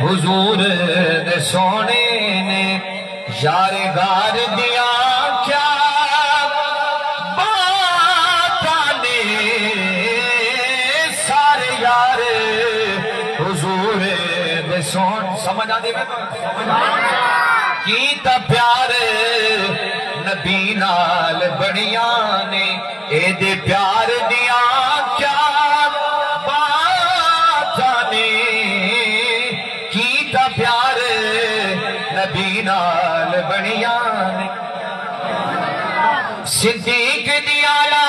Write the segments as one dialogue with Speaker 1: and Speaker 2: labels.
Speaker 1: حضور دے سونے نے یار غار دیا کیا باتاں نے سارے یار حضور دے سونے سمجھ آ دی میں کیتا پیار نبی نال بڑیاں نے اے دے پیار دیا کیا باتاں نے کیتا پیار نبی نال بڑیاں نے صدیق دیا لا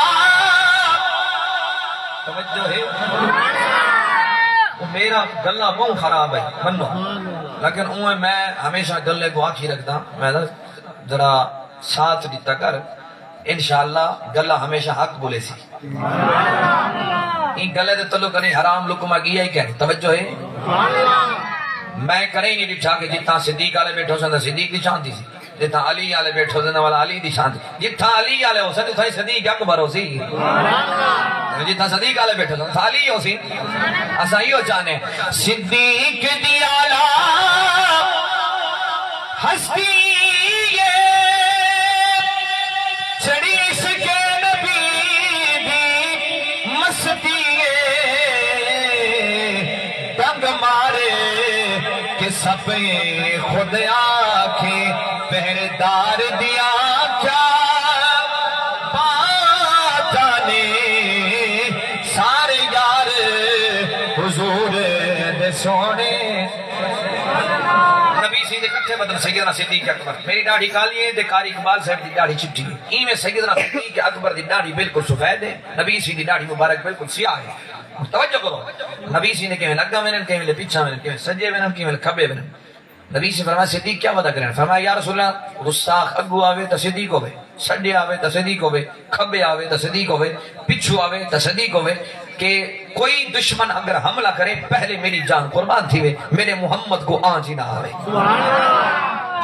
Speaker 1: توجہ ہے میرا گلہ بہت خراب ہے منو لیکن میں ہمیشہ گلے کو آکھی رکھتا میں ذرا ساتھ دیتا کر انشاءاللہ گلہ ہمیشہ حق بولے سی ان گلے دے تلو کریں حرام لکمہ گیا ہی کہنے توجہ ہے میں کریں نہیں ڈٹھا کہ جتنا صدیق آلے بیٹھو سندہ صدیق دی شانتی سی جتنا علی آلے بیٹھو سندہ والا علی دی شانتی جتنا علی آلے ہو سندہ تھا صدیق اکبر ہو سی جتنا صدیق آلے بیٹھو سندہ علی ہو سی ایسا ہی ہو چاہنے صدیق دی آلہ ہستی چڑی سکے نبی دی مستی دنگ مارے کہ سب خود آنکھیں پہردار دیا کیا باتاں نے سارے یار حضور دے سونے نبی سیدھے کٹھے بدن سیدنا صدیق اکبر میری داڑھی کالی ہے قاری اقبال صاحب دی داڑھی چٹی ہے این میں سیدنا صدیق اکبر دی داڑھی بالکل سفید ہے نبی سیدھی داڑھی مبارک بالکل سیاہ ہے توجہ کرو نبی سی نے کہیں لگا میں نے کہیں لے پیچھا میں نے کہیں سجے میں نے کہیں لے کھبے میں نے نبی سے فرمایا صدیق کیا وعدہ کریں فرمایا یا رسول اللہ غصاخ اگو آوے تا صدیق ہوئے سجے آوے تا صدیق ہوئے کھبے آوے تا صدیق ہوئے پچھو آوے تا صدیق ہوئے کہ کوئی دشمن اگر حملہ کرے پہلے میری جان قربان تھی وے میرے محمد کو آنچ ہی نہ آوے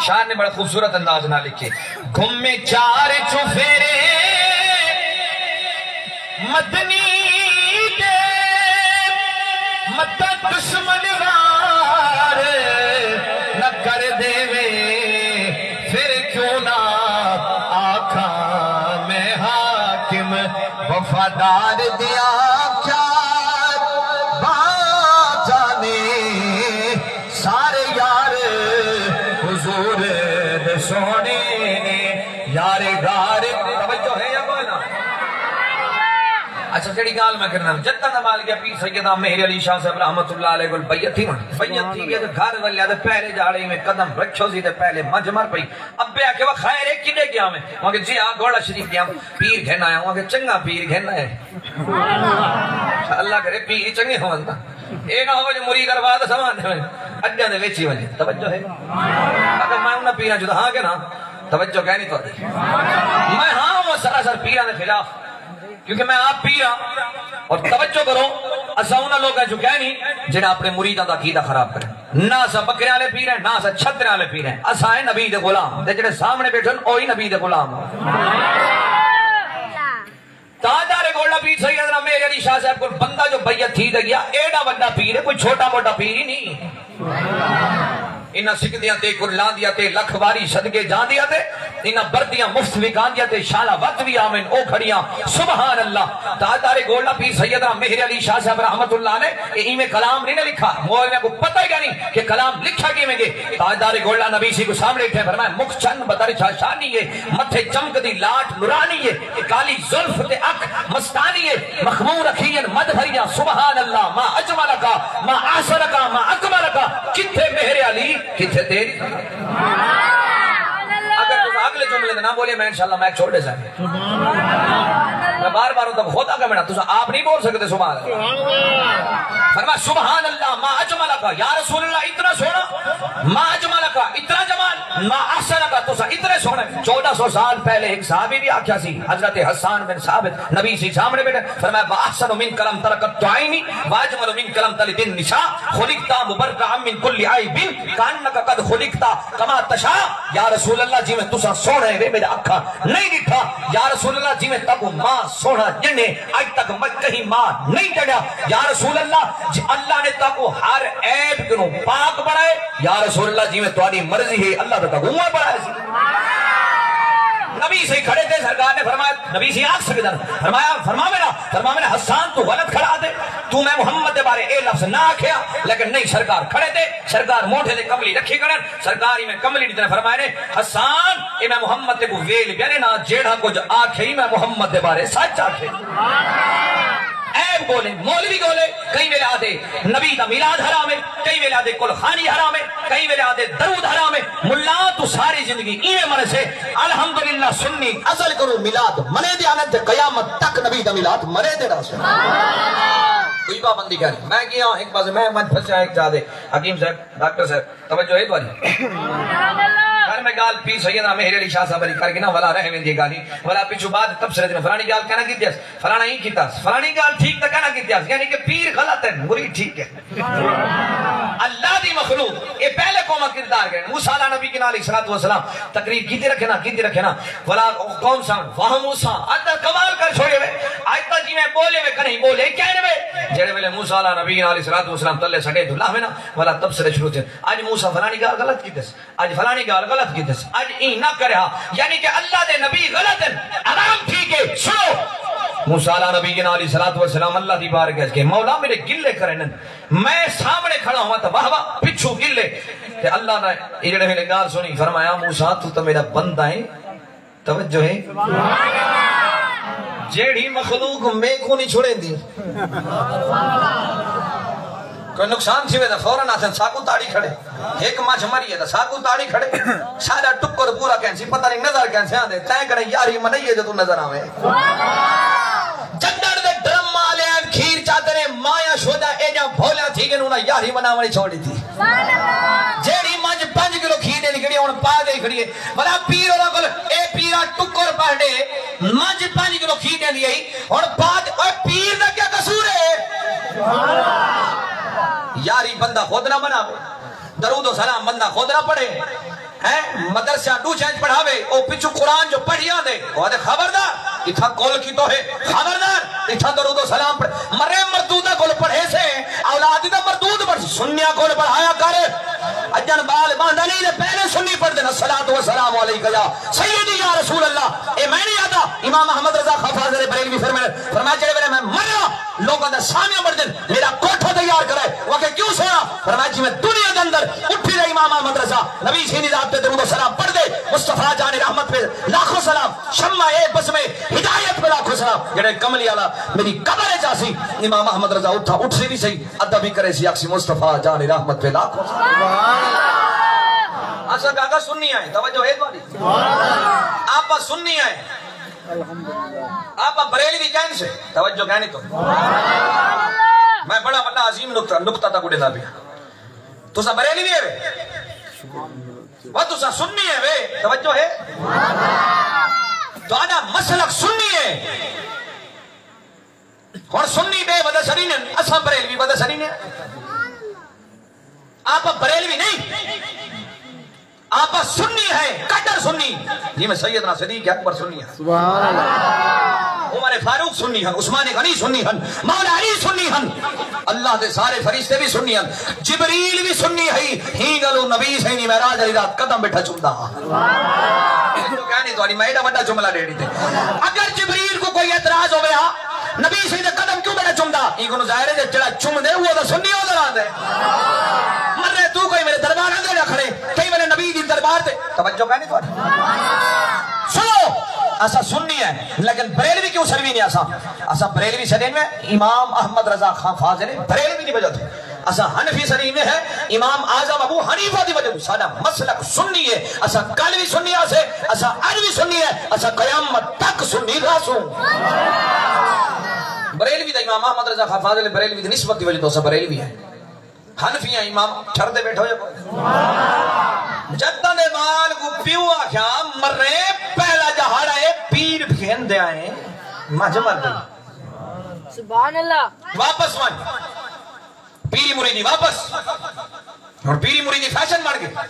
Speaker 1: شاعر نے بڑا خوبصورت انداز نہ لکھے گھم میں چار چوفیرے مدنی مت دشمن وار نہ کر دے پھر کیوں نہ آقا میں حاکم وفادار دیا کیا باتاں نے سارے یار حضور دے سونے نے یار غار توجہ ہے یا کوئی نہ اچھا جڑی گال میں کرنا جتنا نمال گیا پیر سیدہ مہر علی شاہ صاحب رحمت اللہ علیہ گل بیعت تھی من بیعت تھی گیا تو گھر والیا دے پہلے جاڑے میں قدم رکھو سی دے پہلے مجھ مر پئی اب بے آکے وہ خیر ایک کنے گیا میں وہاں کہ جی ہاں گوڑا شریف گیا پیر گھن آیا وہاں کہ چنگا پیر گھن آیا اللہ کرے پیر چنگے ہوانتا اے نہ ہو جو مرید ارواز سمان دے میں اجھا دے ویچی وجہ توجہ ہے اگر میں انہا پیرا جو ہاں کہ نا توجہ کہنی تو دی میں ہاں وہ سراسر پیرا دے خلاف کیونکہ میں آپ پیرا اور توجہ کرو اسا انہا لوگ ہیں جو کہنی جنہا اپنے مریدہ دا عقیدہ خراب کریں نہ اسا بکرے والے پیر ہیں نہ اسا چھترے والے پیر ہیں اسا ہیں نبی دے غلام دے جنہے سامنے بیٹھن اوہی نبی دے غلام تاجدار گولڈا پیر سیدنا مہر علی شاہ صاحب کو بندہ جو بیعت تھی دے گیا ایڈا بڑا پیر ہے کوئی چھوٹا موٹا پیر ہی نہیں انہاں سکھدیاں تے قرلان دیا تے لکھ واری صدقے جان دیا تے انہاں بردیاں مفت وکان دیا تے شالہ وقت بھی آمین او کھڑیاں سبحان اللہ تاجدار گولڈا پیر سیدنا مہر علی شاہ صاحب رحمت اللہ نے میں کلام نہیں لکھا مولویوں کو پتہ ہی نہیں کہ کلام لکھا کی میں گے تاجدار گولڈا نبی سی کو سامنے اٹھے فرمایا مکھ چند بدر شاشانی ہے متھے چمک دی لاٹ نورانی ہے کالی زلف تے اک مستانی ہے مخمور اکھیاں مد بھریاں سبحان اللہ ما اجملکا ما احسنکا ما اکملکا کتھے مہر علی کتھے تیری اگر تم اگلے جملے نہ بولے میں انشاءاللہ میں چھوڑ دے سکتے میں بار بار ہوں تب خود آگا میں تجھے آپ نہیں بول سکتے سبحان اللہ فرمایا سبحان اللہ ما اجملکا یا رسول اللہ اتنا سونا ما اجملکا اتنا جمال ما احسنکا تو اتنے سونے 1400 سال پہلے ایک صحابی بھی آکھیا سی حضرت حسان بن ثابت نبی سی سامنے بیٹھے فرمایا واحسن من کلم ترکت تعینی واجمل من کلم تلد النساء خلقتا مبرکعا من کل عیب کانکا قد خلقتا کما تشاء یا رسول اللہ جی میں تسا سونے وے میرے اکھا نہیں دکھا یا رسول اللہ جی میں تک ماں سونا جنے آج تک میں کہیں ماں نہیں جڑیا یا رسول اللہ اللہ نے تاکو ہر عیب کنو پاک بڑھائے یا رسول اللہ جی میں تمہاری مرضی ہے اللہ تاکو عمر بڑھائے سی نبی سے کھڑے تھے سرکار نے فرمایا نبی سے آنکھ سکدن فرما میرا حسان تو غلط کھڑا دے تو میں محمد دے بارے اے لفظ نہ آکھیا لیکن نہیں سرکار کھڑے تھے سرکار موٹھے دے کملی رکھی کرن سرکاری میں کملی دیتے فرمائے نے حسان اے میں محمد دے کو ویل بیانے نا جیڑا کچھ آکھے ہی میں محمد دے بارے سچ آکھے عیب گولے مولوی گولے کئی ویلے آدھے نبی دا میلاد حرام ہے کئی ویلے آدھے کل خانی حرام ہے کئی ویلے آدھے درود حرام ہے ملا تو ساری زندگی ایویں مرے سے الحمدللہ سنی
Speaker 2: اصل کرو میلاد منے دے آنت قیامت تک نبی دا میلاد مرے دے رہا سن
Speaker 1: کوئی پابندی کر میں کیا ہوں ایک بازے میں من پھنسا ایک جا دے حکیم صاحب ڈاکٹر صاحب توجہ ہے تمہاری گھر میں گال پی سیدنا مہر علی شاہ صاحب علی کر کے نا ولا رہے میں دی گالی ولا پیچھو بعد تبصرے دے فلانی گال کہنا کیتیاس فلانا ہی کیتاس فلانی گال ٹھیک تک کہنا کیتیاس یعنی کہ پیر غلط ہے مرید ٹھیک ہے اللہ دی مخلوق اے پہلے قوم کردار گئے موسیٰ علیہ نبی کے علیہ السلام تقریب کیتے رکھے نا ولا کون سا وہاں موسیٰ آتا کمال کر چھوڑے ہوئے آئیتا جی میں بولے ہوئے کنہیں بولے کہنے ہوئے جڑے ویلے موسیٰ علیہ نبی علیہ السلام تلے سڑے دھلا میں نا ولا تبصرے شروع تھے آج موسیٰ فلانی گال غلط کیتیس آج فلانی گال غلط کیتیس آج این نہ کرے یعنی کہ اللہ دے نبی غلط ہیں آرام ٹھیک ہے سنو موسیٰ علیہ نبی کے علیہ السلام اللہ دی بار کہ مولا میرے گلے کرن میں سامنے کھڑا ہوا تو واہ واہ پچھو گلے کہ اللہ نے یہ جڑے میرے گال سنی فرمایا موسیٰ تو میرا بندہ ہے توجہ ہے جیڑی مخلوق میں کو نہیں چھوڑے دی کوئی نقصان تھی ویدہ فوراں آسن ساکو تاڑی کھڑے ایک ماچ مری ہے دا ساکو تاڑی کھڑے سارا ٹکر پورا کہنسی پتہ نہیں نظر کہنسی آدھے تین کہنے یاری منائیے جو تو نظر آوے جندر دے ڈرم مالے ہیں کھیر چاہتے رہے مایا شودہ اے جاں بھولا تھی کہ انہوں یاری مناوانی چھوڑی تھی جیڑی مانج 5 کلو کھیر دے نکڑی انہوں پا دے کھڑی ہے بلا پیر اور اگل اے پیرا ٹکر پہنے مانج 5 کلو کھیر دے دی اور پا دے اور پیر دا کیا قصور ہے یاری بندہ خود نہ بناوے درود و سلام بندہ خود نہ پڑھے مدرسہ ڈو چینج پڑھاوے او پچھو قرآن جو پڑھیاں دے وہ دے خبردار اتھا کول کی تو ہے خبردار اتھا درود و سلام پڑھ مرے مردودہ کول پڑھے سے اولادی دا مردود پڑھ سنیا کول پڑھایا کرے اجن بال باندھنی نے پہلے سنی پڑھ دینا الصلاۃ والسلام علیکہ یا سیدی یا رسول اللہ اے میں نہیں آتا امام احمد رضا خفاضر بریلوی فرمایا چلے میرے میں مریا لوگوں نے سامنے مر دن میرا کوٹھا تیار کرے وہ کہ کیوں سونا فرمایا جی میں دنیا کے اندر اٹھی رہی امام احمد رضا نبی سینی ذات پہ درود و سلام پڑھ دے مصطفیٰ جان رحمت پہ لاکھوں سلام شمع اے بس میں ہدایت پہ لاکھوں سلام جڑے کملی آلا میری قبر جاسی امام احمد رضا اٹھا اٹھ سے بھی صحیح ادب بھی کرے سی اکسی مصطفیٰ جان رحمت پہ لاکھوں سلام آسا کاکا سننی آئے توجہ ہے دواری آپا سننی آئے آپا بریلوی کہن سے توجہ کہنی تو میں بڑا بڑا عظیم نکتہ تا کڑے دا بیا تو سا بریلوی ہے وے وہ تو سا سننی ہے وے توجہ ہے تو آنا مسلک سننی ہے اور سننی بے بدہ سرین اسا بریلوی بدہ سرین ہے آپا بریلوی نہیں آپا سنی ہے کٹر سنی یہ میں سیدنا صدیق اکبر سنی ہے سبحان اللہ عمر فاروق سنی ہیں عثمان غنی سنی ہیں مولا علی سنی ہیں اللہ دے سارے فرشتے بھی سنی ہیں جبریل بھی سنی ہے ہی گلو نبی سینی معراج علی رات قدم بیٹھا چمدا جو کہانی تو علی میڈا بڑا جملہ ڈیڑی تھے اگر جبریل کو کوئی اعتراض ہو گیا نبی سینی قدم کیوں بیٹھا چمدا یہ کو ظاہر ہے جڑا چم دے وہ تو سنی ہو درا دے مر رہے تو کوئی میرے دربار اندر نہ کھڑے کئی میرے نبی دی دربار تے توجہ کہانی تو سنو ایسا سننی ہے لیکن بریلوی کیوں سروی نہیں ایسا بریلوی سرین میں امام احمد رضا خان فاضل بریلوی نہیں بجا تھے ایسا حنفی سرین میں ہے امام اعظم ابو حنیفہ دی وجہ سادہ مسلک سننی ہے ایسا کلوی سننی ہے ایسا عربی سننی ہے ایسا قیامت تک سننی راسوں بریلوی دا امام احمد رضا خان فاضل بریلوی دی نسبت دی وجہ تو سا بریلوی ہے حنفیاں امام چھڑ دے بیٹھو یا جدہ دے بال کو پیو آکھا مرے پہلا جہاڑا ہے پیر بھین دے آئے مجھے مر دے
Speaker 3: سبحان اللہ
Speaker 1: واپس مان پیری مریدی واپس اور پیری مریدی فیشن بڑھ گئے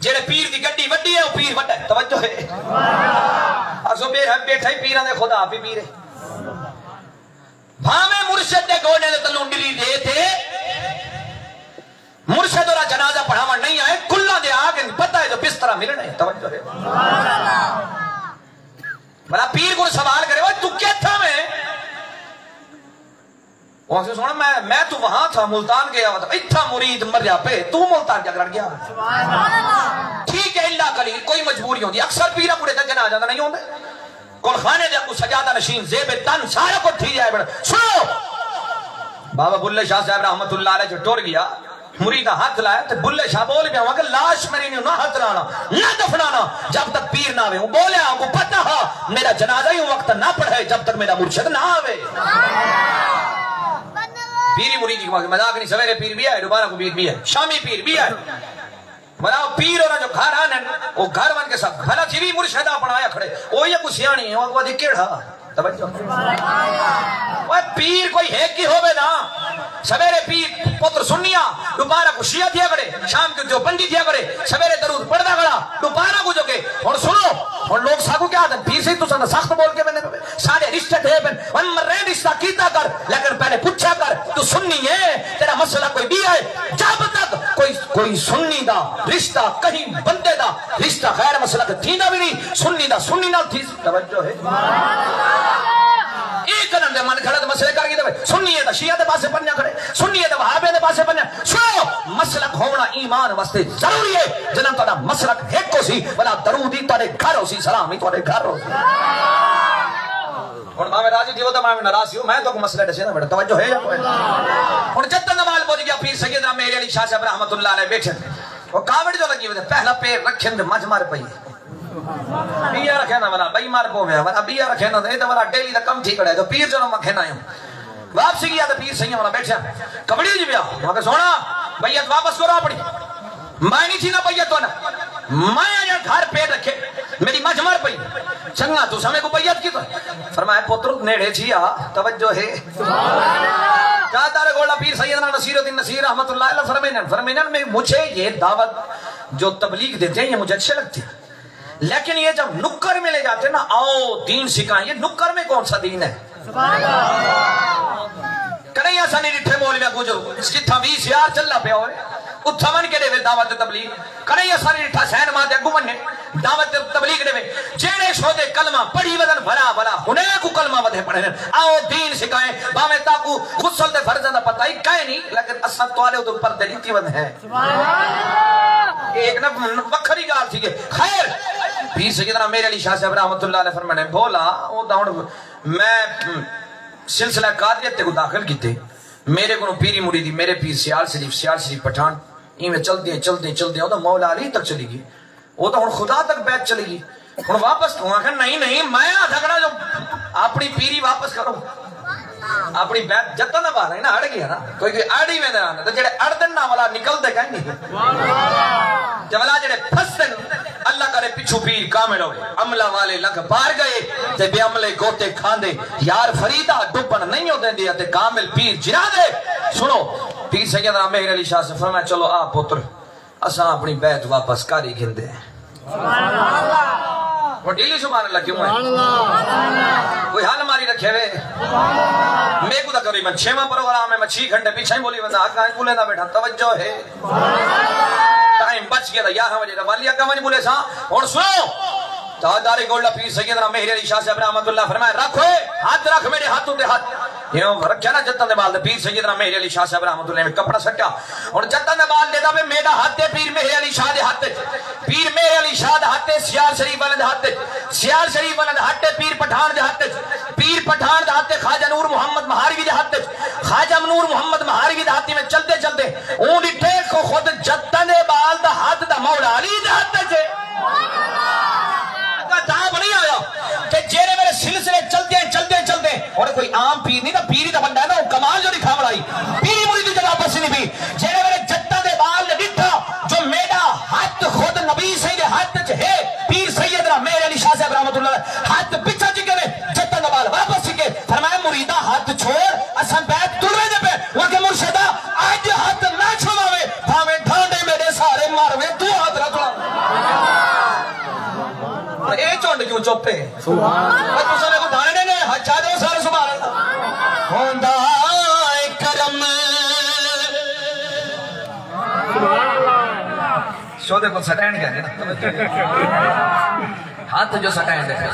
Speaker 1: جیڑے پیر دی گڈی وڈی ہے وہ پیر وڈا ہے توجہ ہے آسو بیٹھا ہی پیران دے خدا آپ ہی پیر ہے بھامے مرشد دے گوڑے دے تلونڈری دے تھے ملنا ہے توجہ ہے بڑا پیر کو سوال کرے وہ تو کیا تھا وہاں سے سونا میں تو وہاں تھا ملتان گیا ہوا تھا اتھا مرید مریا پہ تو ملتان جا کر گیا ٹھیک ہے اللہ کلی کوئی مجبوری ہوتی اکثر پیرہ پورے تک جنازہ نہیں ہوندے کل خانے دے کو سجادہ نشین زیب تن سارا کو تھی جائے بڑا سنو بابا بلے شاہ صاحب رحمت اللہ علیہ جو ٹور گیا مریدہ ہاتھ لائے تو بلے شاہ بول گیا کہ لاش میری نہیں نہ ہاتھ لانا نہ دفنانا جب تک پیر نہ آوے وہ بولے آپ کو پتہ ہا میرا جنازہ ہی وقت نہ پڑھے جب تک میرا مرشد نہ آوے پیری مرید کی مذاق نہیں سویرے پیر بھی ہے دوبارہ کو پیر بھی ہے شامی پیر بھی ہے بناؤ پیر ہونا جو گھر آنے وہ گھر بن کے سب بھلا جیوی مرشد اپنا آیا کھڑے وہ یہ کچھ سیانی ہے وہ کیڑا وہ پیر کوئی ہے کی ہوئے نا سویرے پیر پتر سنیا دوبارہ کو شیعہ دیا کرے شام کے جو بندی دیا کرے سویرے درود پڑھدا کرا دوبارہ کو جو کہ اور سنو اور لوگ ساکو کیا آدھن پیر سے تو سن سخت بول کے میں سارے رشتے تھے ون مرے رشتہ کیتا کر لیکن پہلے پوچھا کر تو سنی ہے تیرا مسئلہ کوئی بھی ہے جب تک کوئی سنی دا رشتہ کہیں بندے دا رشتہ غیر مسئلہ کا تھینا بھی نہیں سنی دا سنی نہ تھی توجہ ہے ایک قدم دے من کھڑا تو مسئلے کر گئی دے سنی ہے دا شیعہ دے پاسے پنیا کھڑے سنی ہے دا وہابے دے پاسے پنیا سنو مسلک ہونا ایمان واسطے ضروری ہے جنہاں تھوڑا مسلک ایک کو سی بلا درودی تھوڑے گھر ہو سی سلامی تھوڑے گھر ہو سی اور میں راضی دیو تو میں ناراض ہوں میں تو کو مسئلہ ڈسے نا بیٹا توجہ ہے یا کوئی اور جب تک نمال پہنچ گیا پیر سیدنا میرے علی شاہ صاحب رحمت اللہ علیہ بیٹھے وہ کاوڑ جو لگی ہوئے پہلا پیر رکھیں دے مجھ مار پئی بیا رکھے نا والا بئی مار پو میں والا بیا رکھے نا دے تو والا ڈیلی دا کم ٹھیک رہے تو پیر جو مکھے نہ ہوں واپسی گیا تو پیر سیاں والا بیٹھا کبڑی جی بیا وہاں کہ سونا بیعت واپس کرو اپنی میں نہیں تھی نا بیعت تو نا میں آیا گھر پیر رکھے میری مجھ مار پئی چنگا تو سمے کو بیعت کی تو فرمایا پتر نیڑے چھیا توجہ ہے کہا تارے گولا پیر سیدنا نصیر الدین نصیر رحمت اللہ علیہ فرمینن میں مجھے یہ دعوت جو تبلیغ دیتے ہیں یہ مجھے اچھے لگتے ہیں لیکن یہ جب نکر میں لے جاتے ہیں نا آؤ دین سکھائیں یہ نکر میں کون سا دین ہے کریں ایسا نہیں ڈٹھے بول میں گوجو اس کی تھا 20 یار چل پہ ہوئے اتھمن کے دے دعوت تبلیغ کریں ایسا نہیں ڈٹھا سین ماں دے گمن نے دعوت تبلیغ دے جیڑے شودے کلمہ پڑھی ودن بھلا بھلا ہنے کو کلمہ ودے پڑھے آؤ دین سکھائیں باویں تاکو غسل دے فرض دا پتہ ہی کہیں نہیں لیکن اصل توالے تو پر دلیتی ود ہے ایک نا وکھری گال تھی کہ خیر پیر سیدنا میرے علی شاہ صاحب رحمت اللہ علیہ فرمانے بولا وہ داؤں میں سلسلہ قادریت کو داخل کیتے میرے کو پیری مریدی میرے پیر سیال شریف پٹھان میں چل دیں وہ تو مولا علی تک چلی گئی وہ تو خدا تک بیت چلی گئی ہوں واپس نہیں میں جھگڑا جو اپنی پیری واپس کرو اپنی بیت جتنا نہ بات ہے نا اڑ گیا نا کوئی اڑ ہی میں نہ تو جڑے اڑ دن نہ والا نکل دے کہیں نہیں جب والا جڑے پھس دن اللہ کرے پچھو پیر کامل ہوئے عملہ والے لگ پار گئے تے بے عملے گوتے کھاندے یار فریدہ ڈوبن نہیں ہو دیں دیا تے کامل پیر جنا دے سنو پیر سیدنا مہر علی شاہ سے فرمایا چلو آپ پتر اساں اپنی بیت واپس کاری گھندے وہ ڈیلی سبحان اللہ کیوں ہے کوئی حال ہماری رکھے ہوئے میں کو تقریباً میں 6واں پروگرام میں 6 گھنٹے پیچھے ہی بولی بندہ آگاہ بولے نہ بیٹھا توجہ ہے ٹائم بچ گیا تھا 11 بجے تھا والی آگاہ بولے سا اور سنو تاجدار گولڈا پیر سیدنا مہر علی شاہ صاحب رحمت اللہ فرمایا رکھو ہاتھ رکھ میرے ہاتھوں دے ہاتھ یہ رکھیا نا جتن دے بال دے پیر سیدنا مہر علی شاہ صاحب رحمت اللہ میں کپڑا سٹیا اور جتن دے بال دے دا میرا ہاتھ دے پیر مہر علی شاہ دے ہاتھ پیر مہر علی شاہ دے ہاتھ سیال شریف والے دے ہاتھ سیال شریف والے دے ہاتھ پیر پٹھان دے ہاتھ پیر پٹھان دے ہاتھ خواجہ نور محمد مہاروی دے ہاتھ خواجہ نور محمد مہاروی دے ہاتھ میں چلتے چلتے اون ڈٹھے کو خود جتن دے بال دا ہاتھ دا مولا علی دے ہاتھ سے تاب نہیں آیا کہ جیرے میرے سلسلے چلتے اور کوئی عام پیر نہیں نا پیری دا بندہ ہے نا وہ کمال جو دکھا بڑائی پیری مریدی جگہ پس نہیں بھی جیرے میرے جتہ دے بال نے ڈٹھا جو میرا ہاتھ خود نبی سید ہاتھ ہے پیر سیدنا میرے علی شاہ صاحب رحمت اللہ ہاتھ پچھا چکے نے جتہ دے بال واپس چکے فرمایا مریدہ ہاتھ چھوڑ اساں بیت تلوے دے پہ وہ کہ مرشدہ آج ہاتھ نہ چھوڑاوے بھاوے ڈھانڈے میرے سارے ماروے تو ہاتھ رکھ اے چونڈ کیوں چوپے بس مسئلے کو دھانے نے حجا دے سارے سبحان اللہ ہوندہ کرم شودے کو سٹینڈ کہنے نا ہاتھ جو سٹینڈ ہے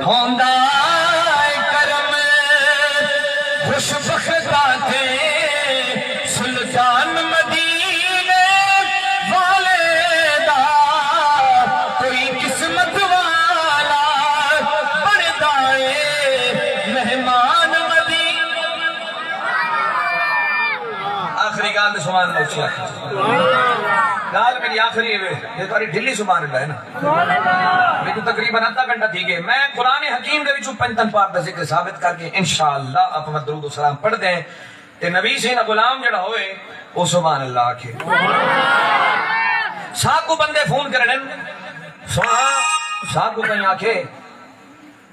Speaker 1: ہوندہ کرم خوش بختہ تھے سلطان مدینے والے دا کوئی قسمت والا بڑھتا ہے مہمان مدینے آخری گال دے سبحان اللہ اچھی آخری گال میری آخری ہے یہ تاری ڈھلی سبحان اللہ ہے نا میں تو تقریباً آدھا گھنٹہ تھی گئے میں قرآن حکیم دے وچوں پنجتن پاک دا ذکر ثابت کر کے انشاءاللہ آپ ہمیں درود و سلام پڑھ دیں تے نبی سے نہ غلام جڑا ہوئے وہ سبحان اللہ آکھے ساکو بندے فون کرنے ساکو کہیں آکھے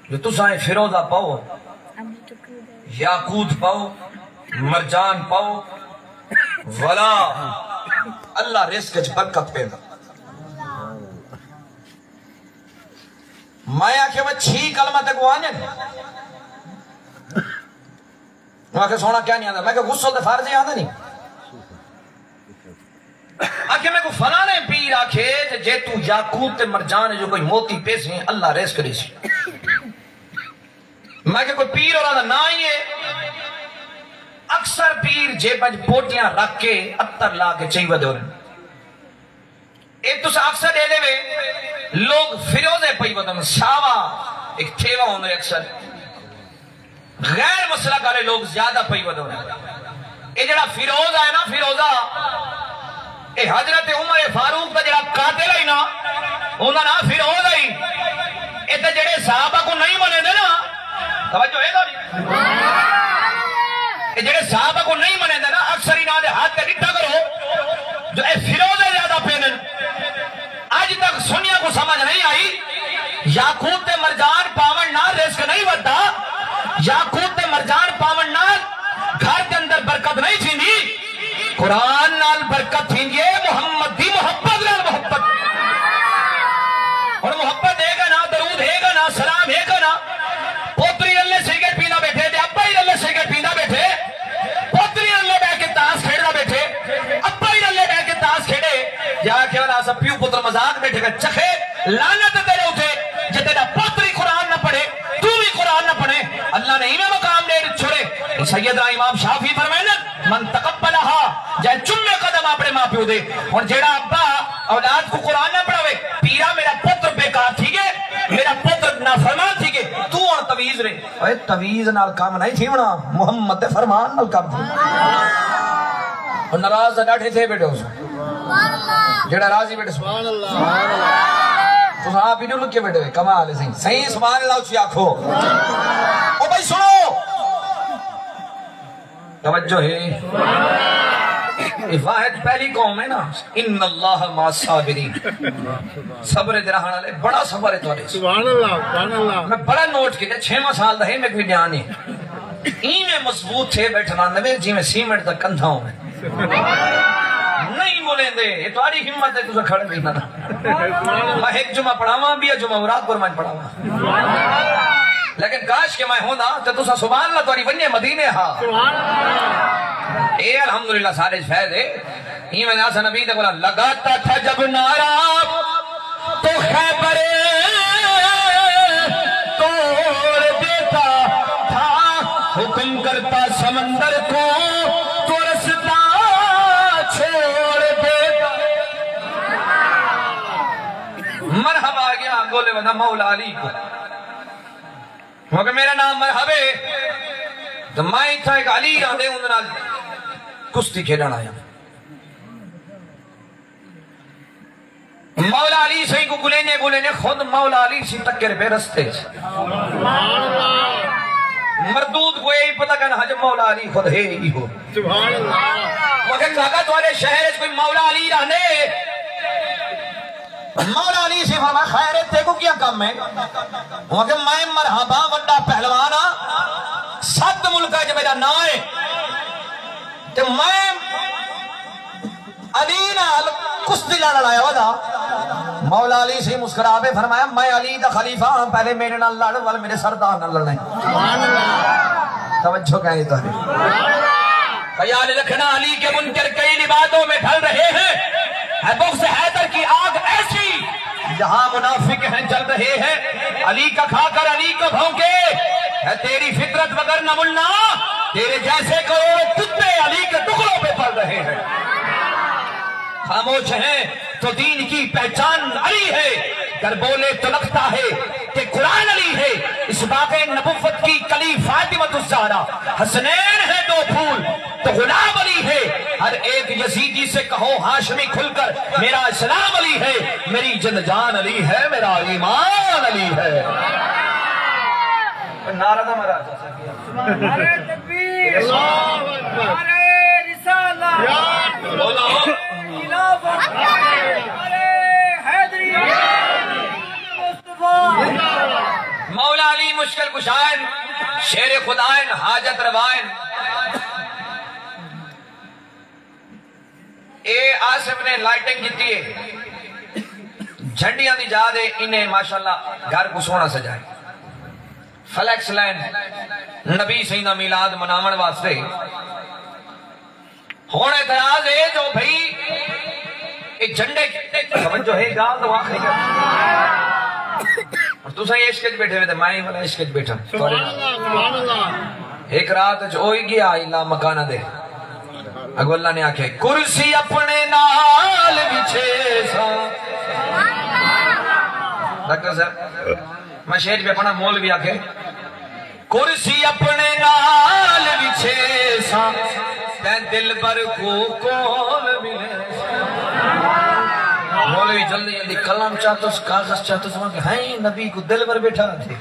Speaker 1: جو تسائیں فیروزہ پاؤ یاقوت پاؤ مرجان پاؤ ولا اللہ رزق وچ برکت پیدا میں آکھے وہ 6 کلمہ تک وہ آنے میں آکھے سونا کیا نہیں آتا میں کہ غسل دے فارض ہی آتا نہیں آکھے میں کو فلانے پیر آکھے جے تو یاقوت تے مرجان جو کوئی موتی پیسے ہیں اللہ رزق کرے سی میں کہ کوئی پیر اور آدھا نہ ہی ہے اکثر پیر جیبج پوٹیاں رکھ کے اتر لا کے چاہیے دے رہے ایک تو اکثر دے دے وے لوگ فیروزے پئی بدن شاوا ایک تھیوا ہونے اکثر غیر مسئلہ کرے لوگ زیادہ پئی بدن اے جڑا فیروز آئے نا فیروزہ اے حضرت عمر فاروق دا جڑا قاتل ہے نا انہاں نا فیروز آئی اے تے جڑے صحابہ کو نہیں منے دے نا توجہ ہے گا اے جڑے صحابہ کو نہیں منے دے نا اکثر ہی نہ دے ہاتھ تے ڈٹا کرو جو اے فیروزے زیادہ پینن آج تک سنیا کو سمجھ نہیں آئی یاقوت تے مرجان پاون نال رزق نہیں ودا یاقوت تے مرجان پاون نال گھر کے اندر برکت نہیں تھیندی قرآن نال برکت تھیندی محمد دی محبت نال محبت اور محبت ہے گا نا درود ہے گا نا سلام ہے گا نا پوتری اللہ سگریٹ پینا بیٹھے تے ابا ہی اللہ سگریٹ پینا بیٹھے پوتری اللہ بیٹھ کے تاس کھیڑنا بیٹھے ابا ہی اللہ بیٹھ کے تاس کھیڑے یا کہ والا سب پیو پتر مذاق بیٹھے گا چکھے لعنت تیرے اٹھے جے تیرا پوتری قرآن نہ پڑھے تو بھی قرآن نہ پڑھے اللہ نے ہمیں مقام دے چھوڑے سیدنا امام شافعی فرمائے من تقبلہا جائے چمے قدم اپنے ماں پیو دے اور جیڑا ابا اولاد کو قرآن نہ پڑھوے پیرا میرا پتر بیکار تھی گے میرا پتر نافرمان تھی گے تو اور تویز رہے اے تویز نال کام نہیں تھی ونا محمد دے فرمان نال کام تھی اور ناراض ڈاٹھے تھے بیٹے اس جڑا راضی بیٹے سبحان اللہ تو آپ ہی لکھے بیٹے ہوئے کمال ہے صحیح سبحان اللہ اچھی آنکھو او بھائی سنو توجہ ہے واحد پہلی قوم ہے نا ان اللہ مع الصابرین صبر درہانا لے بڑا صبر ہے تمہارے
Speaker 3: سبحان اللہ
Speaker 1: میں بڑا نوٹ کیا 6 سال دہے میں کوئی بیان نہیں این میں مضبوط تھے بیٹھنا نوے جی میں سیمنٹ تک کندھا ہوں میں نہیں بولیں دے یہ تمہاری ہمت ہے تجھے کھڑے بھی نہ میں ایک جمعہ پڑھاواں بھی جمعہ مراد پر میں پڑھاواں لیکن کاش کہ میں ہوں نا تو تسا سبحان اللہ تمہاری ونجے مدینے ہاں اے الحمدللہ سارے فیض ہے یہ میں ناسا نبی نے بولا لگاتا تھا جب نارا تو خیبر توڑ دیتا تھا حکم کرتا سمندر کو تو رستا چھوڑ دیتا مرحبا آ گیا گولے ونا مولا علی کو مگر میرا نام مرحبے تو میں تھا ایک علی آدھے انہوں نے کشتی کھیلنا آیا مولا علی سے کو گلینے خود مولا علی سے تکر پہ رستے مردود کو یہی پتہ کہنا حجم مولا علی خود ہے ہی ہو مگر کہا تمہارے شہر کوئی مولا علی رہنے مولا علی سے فرمایا خیر تے کو کیا کام ہے مگر میں مرحبا وڈا پہلوانا 7 ملکہ جو میرا نا ہے تو میں علی نال کشتی لڑایا ودا مولا علی سے مسکرابے فرمایا میں علی دا خلیفہ ہوں پہلے میرے نال لڑ وال میرے سردار نال لڑنے توجہ کہنی تو خیال رکھنا علی کے منکر کئی باتوں میں ڈھل رہے ہیں بغض حیدر کی جہاں منافق ہیں چل رہے ہیں علی کا کھا کر علی کو بھونکے ہے تیری فطرت مگر نہ ملنا تیرے جیسے کروڑوں کتے علی کے ٹکڑوں پہ پڑ رہے ہیں خاموش ہیں تو دین کی پہچان علی ہے گر بولے تو لگتا ہے کہ قرآن علی ہے اس باغ نبوت کی کلی فاطمۃ الزہرا حسنین ہے دو پھول تو غلام علی ہے ہر ایک یزیدی سے کہو ہاشمی کھل کر میرا اسلام علی ہے میری جن جان علی ہے میرا ایمان علی ہے نعرہ تھا میرا
Speaker 3: نعرہ تکبیر نعرہ رسالہ
Speaker 1: بولو
Speaker 3: خلافت نعرہ حیدری مصطفیٰ
Speaker 1: مولا علی مشکل کشائن شیر خدائن حاجت روائن اے آصف نے لائٹنگ جیتی ہے جھنڈیاں دی جا دے انہیں ماشاءاللہ گھر کو سونا سجائے فلیکس لائن نبی سیدہ میلاد منامن واسطے ہونے اعتراض ہے جو بھئی ایک جھنڈے جو ہے گال تو آخری کا اور تو سہی عشق بیٹھے ہوئے تھے میں ہی والا عشق بیٹھا ایک رات جو ہوئی گیا اللہ مکانہ دے اگو اللہ نے آکھے کرسی اپنے نال بچھے سا ڈاکٹر صاحب میں شیج پہ پڑھا مولوی آکھے کرسی اپنے نال بچھے سا تے دل بر کو کول ملے مولوی جلدی جلدی کلام چاہتا اس کاغذ چاہتا اس کہ ہائیں نبی کو دل بر بیٹھا تھے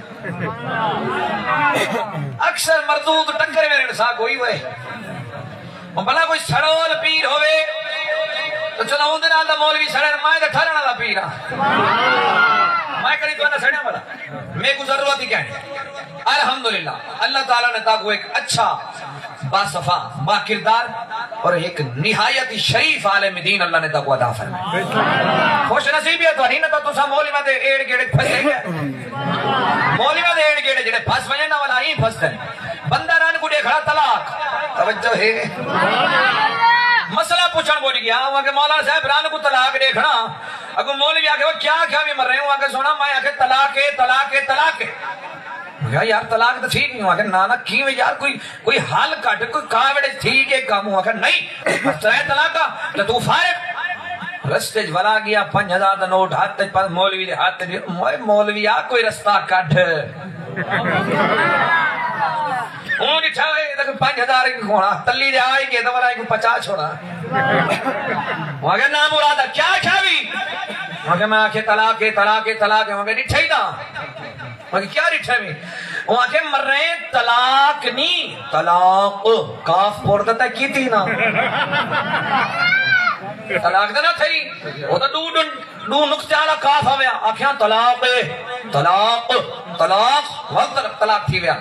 Speaker 1: اکثر مردود ٹکر میرے نساء کوئی ہوئے بھلا کوئی سڑول پیر ہوئے تو چلو اون دن آلدہ مولوی سڑن مائے تو ٹھرن آلدہ پیرا مائے کری تو آنا سڑنے والا میں کو ضرورت ہی کہنے الحمدللہ اللہ تعالیٰ نے تاکو ایک اچھا باصفا با کردار اور ایک نہایت شریف عالم دین اللہ نے تاکو عطا فرمائے خوش نصیبی ہے تو نہیں نتا تو سا مولوی میں دے ایڑ گیڑے پھس گئے مولوی میں دے ایڑ گیڑے جڑے پھس وجہ نہ والا ہی پھس دیں بندہ ران کو دیکھڑا طلاق توجہ ہے مسئلہ پوچھن بولی گیا وہاں کہ مولانا صاحب ران کو طلاق دیکھنا اگر مولوی آکے وہ کیا بھی مر رہے ہیں وہاں کہ سونا میں آکے طلاق ہے طلاق ہے طلاق ہے یار طلاق تو ٹھیک نہیں ہوا کہ نانا کی میں یار کوئی حال کٹ کوئی کاوڑے ٹھیک ہے کام ہوا کہ نہیں ہے طلاق کا تو فارغ رستے جولا گیا 5000 دا نوٹ ہاتھ تج پاس مولوی دے ہاتھ تج مولوی آ کوئی رستہ کٹ اون اٹھائے تک 5000 کی کھونا تلی دے آئی گئے تو آئی کو 50 چھوڑا وہاں کہ نام مرادا کیا چھاوی وہاں کہ میں آکھے طلاق ہے طلاق ہے طلاق ہے وہاں کہ نٹھائی دا وہاں کہ کیا نٹھائی وہاں کہ مر رہے ہیں طلاق نہیں طلاق کاف پوردتا کی تھی نا طلاق دا نہ تھی وہ تو دو نقطہ آلا کاف آویا آکھیاں طلاق طلاق طلاق وقت طلاق تھی ویا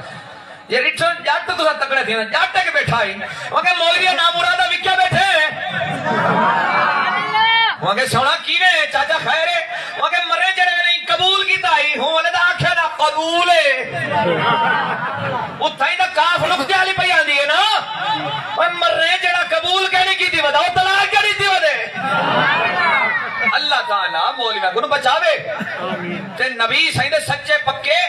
Speaker 1: یہ ریٹھن جاٹ تو سا تکڑے تھی نا جاٹ کے بیٹھا ہی وہاں کہ مولوی نامرادہ بھی کیا بیٹھے ہیں وہاں کہ سونا کیوے چاچا خیر ہے وہاں کہ مرے جڑے نہیں قبول کی تائی ہوں انہیں دا آکھیا نا قبول ہے اتھائی دا کاف نقطے آلی پہ آن دیئے نا مرے جڑا قبول کہنے کی تھی بدا وہ طلاق کہنی تھی بدے اللہ تعالیٰ مولوی میں گنو بچاوے تے نبی سیدے سچے پکے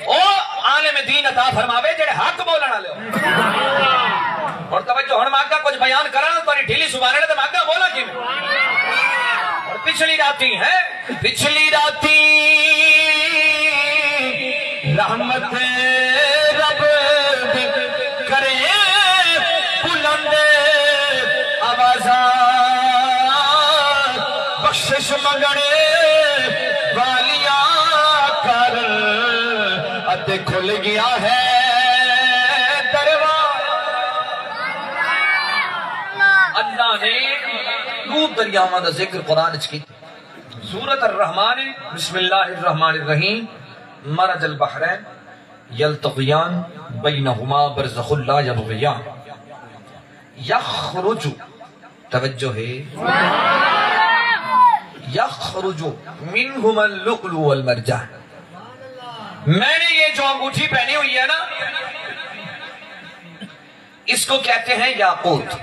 Speaker 1: او عالم دین عطا فرماوے جڑے حق بولنا لے اور توجہ ہن ماگا کچھ بیان کرنا تو ڈھیلی سبحانے لے تو ماگا بولا کی اور پچھلی راتی ہے پچھلی راتی رحمت رب کرے بلند آوازاں بخشش منگنے والیاں کر ادھے کھل گیا ہے دربار اللہ نے دو دریاواں دا ذکر قرآن اچ کی سورۃ الرحمن بسم اللہ الرحمن الرحیم مرج البحرین یلتقیان بینہما برزخ لا یبغیان یخرج توجہ ہے یخرج منہما اللؤلؤ والمرجان میں نے یہ جو انگوٹھی پہنی ہوئی ہے نا اس کو کہتے ہیں یاقوت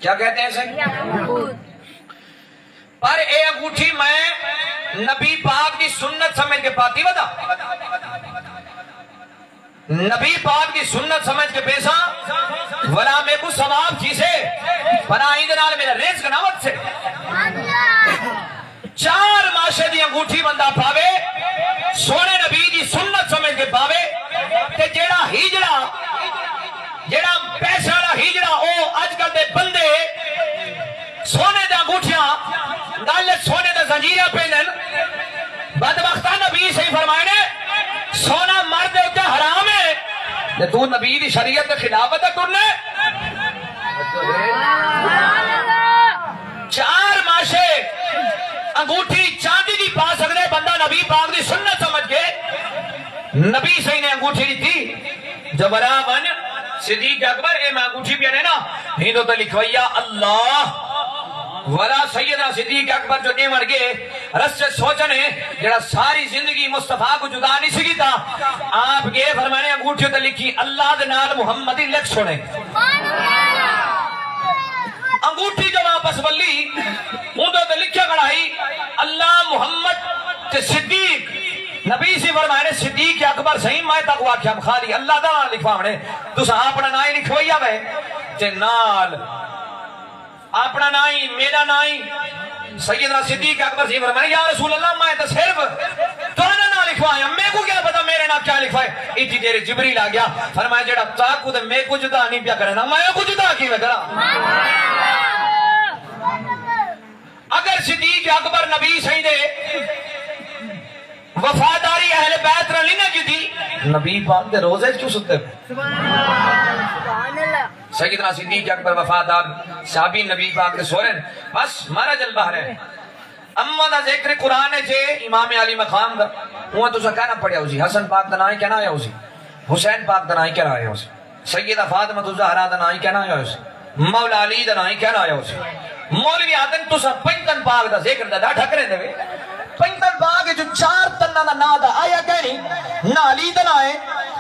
Speaker 1: کیا کہتے ہیں اسے پر اے انگوٹھی میں نبی پاک کی سنت سمجھ کے پاتی بتا نبی پاک کی سنت سمجھ کے پیسا ولا میں کو ثواب چیزے پر آئین نال میرا رزق نامت سے 4 ماشے دی انگوٹھی بندہ پاوے سونے نبی دی سنت سمجھ کے پاوے تے جیڑا ہیجڑا جیڑا پیسہ والا ہیجڑا او اج کل دے بندے سونے دا انگوٹھیاں نالے سونے دا زنجیرہ پہنن بدبختہ نبی سے فرمائے نے سونا مرد ہوتا حرام ہے کہ تو نبی دی شریعت کے خلافت ہے تُرنے 4 ماشے انگوٹھی چاندی دی پا سکتے بندہ نبی پاک دی سنت سمجھ کے نبی صحیح نے انگوٹھی دی تھی جب راون صدیق اکبر اے میں انگوٹھی پیانے نا ہندو تو لکھویا اللہ ولا سیدنا صدیق اکبر جو نہیں مر گئے رس سے سوچنے جڑا ساری زندگی مصطفیٰ کو جدا نہیں سکی تھا آپ گئے فرمانے انگوٹھی تو لکھی اللہ دنال محمدی لکھ سنے انگوٹھی جو واپس بلی اندھو تو لکھیا کڑائی اللہ محمد تے صدیق نبی سی فرمائے صدیق اکبر صحیح میں تک واقعہ خالی اللہ دا لکھوا منے تو سا اپنا نائی لکھویا بے تے نال اپنا نائی میرا نائی سیدنا صدیق اکبر صحیح فرمائے یا رسول اللہ میں تو صرف تو نہ لکھوایا میں کو کیا پتا میرے نام کیا لکھوائے اتنی دیر جبریل آ گیا فرمایا جڑا تاکو تے میں کو جدا نہیں پیا کرنا میں کو جدا کی میں کرا اگر صدیق اکبر نبی صحیح دے وفاداری اہل بیت رلی نہ کی تھی نبی پاک دے روزے کیوں سکتے سیدنا صدیق اکبر وفادار صحابی نبی پاک دے سورن بس مرج البحر ہے اما دا ذکر قرآن ہے جے امام علی مقام دا وہاں تو سا کہنا پڑیا ہوسی حسن پاک دنائی کہنا آیا ہوسی حسین پاک دنائی کہنا آیا ہوسی سیدہ فاطمہ الزہرا دنائی کہنا آیا ہوسی مولا علی دنائی کہنا آیا ہوسی مولوی آدن تو سا پنجتن پاک دا ذکر دا ٹھکرے دے وے پنجتن پاک جو 4 تنہ دا نا دا آیا کہنی نہ علی دنائے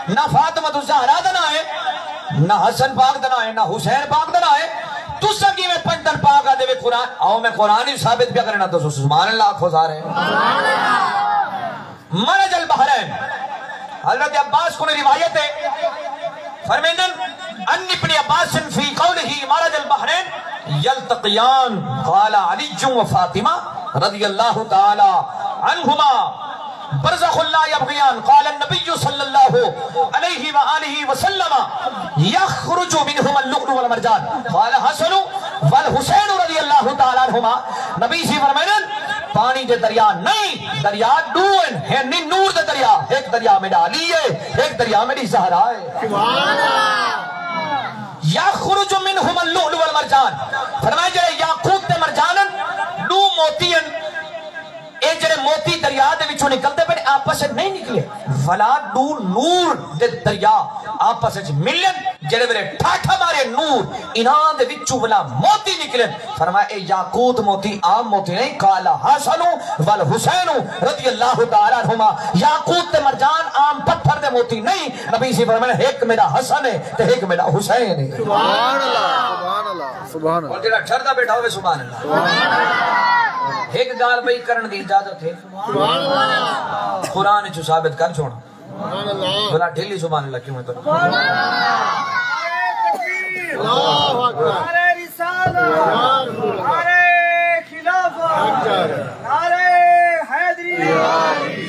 Speaker 1: نہ فاطمہ الزہرا دنائے نہ حسن پاک دنائے نہ حسین پاک دنائے تو سکی میں پنجتن پاک آدھے وے قرآن آؤ میں قرآن ہی ثابت پیا کرنا تو سبحان اللہ خوزا رہے مرج البحرین حضرت عباس کو روایت ہے فرمیدن ان ابن عباس فی قولہی مرج البحرین یلتقیان قال علی و فاطمہ رضی اللہ تعالی عنہما برزخ اللہ یبغیان قال النبی صلی اللہ علیہ وآلہ وسلم یخرج منہم اللؤلؤ والمرجان قال حسن والحسین رضی اللہ تعالی عنہما نبی سی فرمائن پانی دے دریا نہیں دریا ڈوئن ہے نہیں نور دے دریا ایک دریا میں ڈالی ہے ایک دریا میں زہرا ہے یخرج منہم اللؤلؤ والمرجان فرمائے جائے یاقوت تے مرجانن دو موتین اے جڑے موتی دریا دے وچوں نکلتے پہ آپس سے نہیں نکلے ولا دو نور دے دریا آپس سے ملن جڑے میرے ٹھاٹھا مارے نور انہاں دے وچوں ولا موتی نکلے فرمایا اے یاقوت موتی عام موتی نہیں قال حسن والحسین رضی اللہ تعالی عنہما یاقوت تے مرجان عام پتھر دے موتی نہیں نبی سی فرمایا ایک میرا حسن ہے تے ایک میرا حسین ہے
Speaker 2: سبحان اللہ سبحان اللہ سبحان اللہ
Speaker 1: اور جڑا ٹھردا بیٹھا ہوئے سبحان اللہ ایک گال بھئی کرن دی اجازت ہے قرآن چو ثابت کر چھوڑا بلا ڈھیلی سبحان اللہ کیوں ہے تو
Speaker 3: نعرہ رسالت نعرہ خلافت نعرہ حیدری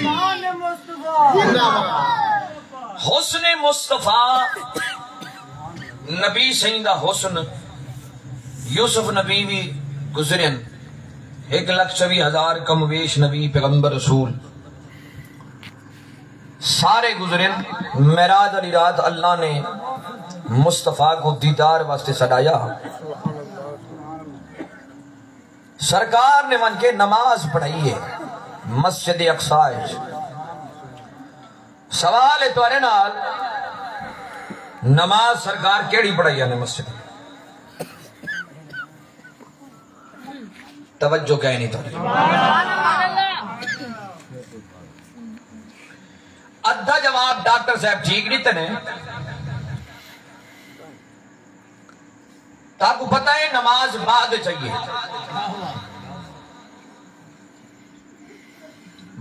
Speaker 3: شان مصطفیٰ
Speaker 1: حسن مصطفیٰ نبی سیدہ حسن یوسف نبی بھی گزرین 1,26,000 کم ویش نبی پیغمبر رسول سارے گزرین معراج علی رات اللہ نے مصطفیٰ کو دیدار واسطے سجایا سرکار نے من کے نماز پڑھائی ہے مسجد اقصی سوال ہے توارے نال نماز سرکار کیڑی پڑھائی ہے مسجد توجہ کہیں نہیں تو ادھا جواب ڈاکٹر صاحب ٹھیک نہیں تنے تاکو پتہ ہے نماز بعد چاہیے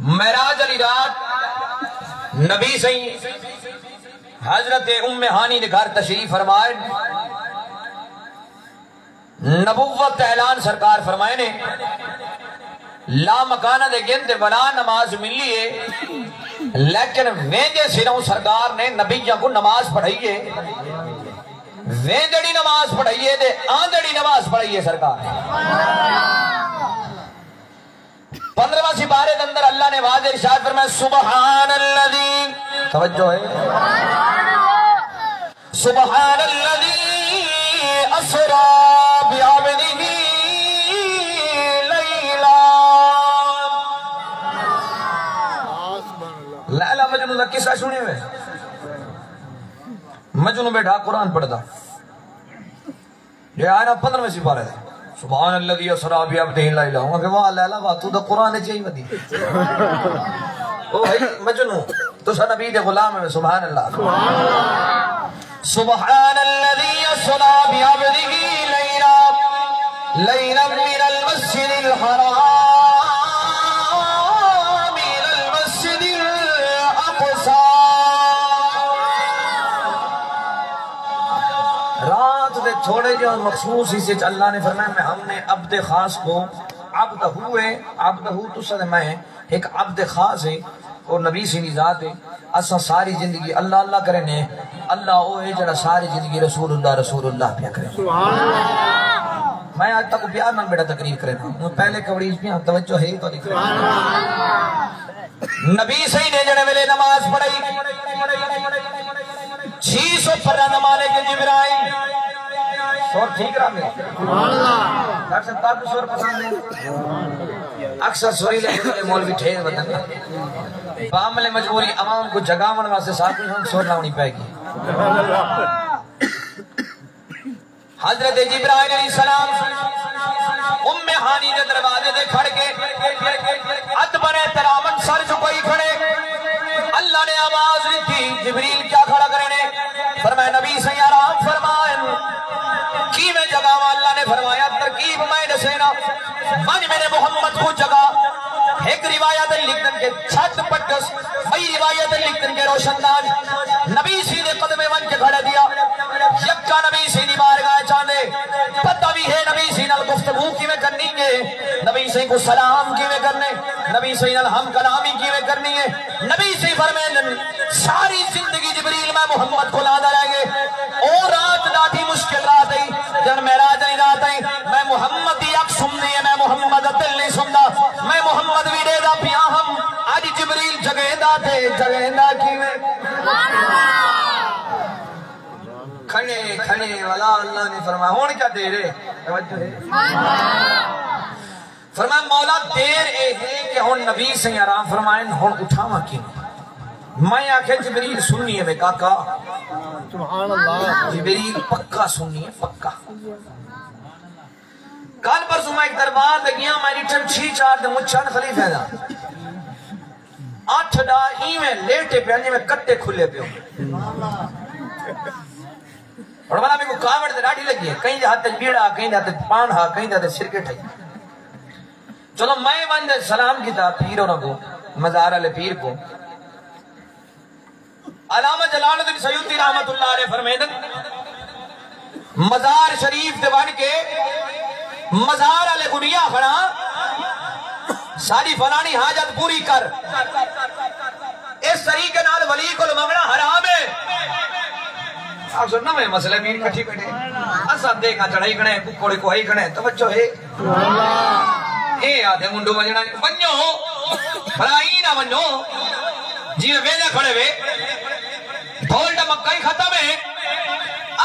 Speaker 1: معراج علی رات نبی سی حضرت ام ہانی نے گھر تشریف فرمائے، نبوت اعلان سرکار فرمائے نے لا مکانہ دے گندے ولا نماز ملی ہے، لیکن ویندے سروں سرکار نے نبیوں کو نماز پڑھائی ہے، ویندڑی نماز پڑھائی ہے دے آندڑی نماز پڑھائی ہے سرکار نے۔ 15واں سپارے کے اندر اللہ نے واضح ارشاد فرمایا سبحان الذی، توجہ ہے، سبحان الذی اسرا بعبدہ لیلا۔ لیلا مجنون کا قصہ سنے ہوئے، مجنون بیٹھا قرآن پڑھتا، یہ آیا نا 15ویں سپارے دے سبحان الذی اسرا بعبدہ لیلا، ہوں کہ واہ لیلا واہ تو قرآن چاہیے ودی او بھائی مجنون تو سا نبی دے غلام ہے، سبحان اللہ، سبحان الذي اسرى بعبده ليلا من المسجد الحرام الى المسجد الاقصى۔ رات دے تھوڑے جو مخصوص حصے اللہ نے فرمایا میں ہم نے عبد خاص کو عبد ہوئے، عبد ہو تو سد میں ایک عبد خاص ہے اور نبی سی ذات ہے، اساں ساری زندگی اللہ اللہ کرے نے، اللہ وہ ہے جڑا ساری زندگی رسول اللہ پیا کرے۔ میں آج تک پیار نہ بیٹا تقریر کرے نا، پہلے کوڑیز پیا توجہ ہے تو دیکھ نبی سی نے جڑے ویلے نماز پڑھائی 600 پرہ نمانے کے جبرائیل سور ٹھیک رہا میں ڈاکٹر صاحب تاکہ سور پسند ہے اکثر سوری لے مولوی ٹھیر بدن بعمل مجبوری عوام کو جگاون واسے ساتھ ہم سور لاؤنی پائے گی۔ حضرت جبرائیل علیہ السلام ام ہانی دے دروازے دے کھڑ کے ادبر احترامن سر جھکائی کھڑے، اللہ نے آواز دی جبریل کیا کھڑا کرنے، فرمایا نبی سے آرام فرمائیں کی میں جگہ اللہ نے فرمایا ترکیب میں نسینا من میرے محمد کو جگہ، ایک روایت لکھن کے چھت پٹس، بئی روایت لکھن کے روشندان، نبی سیدھے قدمے من کے کھڑے دیا، یکا نبی سیدھی بارگاہ چاندے، پتہ بھی ہے نبی سیدھا گفتگو کی میں کرنی ہے، نبی سیدھ کو سلام کی میں کرنے، نبی سیدھا ہم کلامی کی میں کرنی ہے، نبی سیدھ فرمائے ساری زندگی جبریل میں محمد کو لادا رہیں گے، اور رات داتی مشکل رات ہے، جن معراج نہیں رات ہے، میں محمد دی اک سمنی ہے، میں محمد دل نہیں سمنا، میں محمد ویڈے دا پیا ہم آج جبریل جگہ دا تھے جگہ دا کی میں کھڑے کھڑے والا اللہ نے فرمایا ہون کیا دیر ہے، فرمایا مولا دیر اے ہے کہ ہون نبی سے آرام فرمائیں ہون اٹھاوا کی میں آکھے جبریل سننی ہے میں کاکا سبحان اللہ، جبریل پکا سننی ہے پکا۔ کال پر سمیں ایک دربار دے گیا میں ریٹھن 6-4 دے مچھان خلیفہ دا 8 دا ہی میں لیٹے پہ میں کٹے کھلے پہ اور بنا میں کو کاوڑ دے راڑی لگی ہے، کہیں دے ہاتھ بیڑا، کہیں دے ہاتھ پان ہا، کہیں دے ہاتھ سرکٹ ہے۔ چلو میں بندے سلام کی تا پیر ہونا کو مزار علی پیر کو علامہ جلال الدین سیوطی رحمت اللہ علیہ فرمیدن مزار شریف دے بن کے مزار علی گنیا کھڑا ساری فلانی حاجت پوری کر، اس طریقے نال ولی کو منگنا حرام ہے۔ آپ سننا میں مسئلہ میر کٹھی کٹھے اسا دیکھا چڑھائی کھڑے ککوڑی کو ہی کھڑے توجہ ہے اے آدھے منڈو بجنا بنو بھرائی نہ بنو جی ویلے کھڑے وے دھول ڈمکائی ختم ہے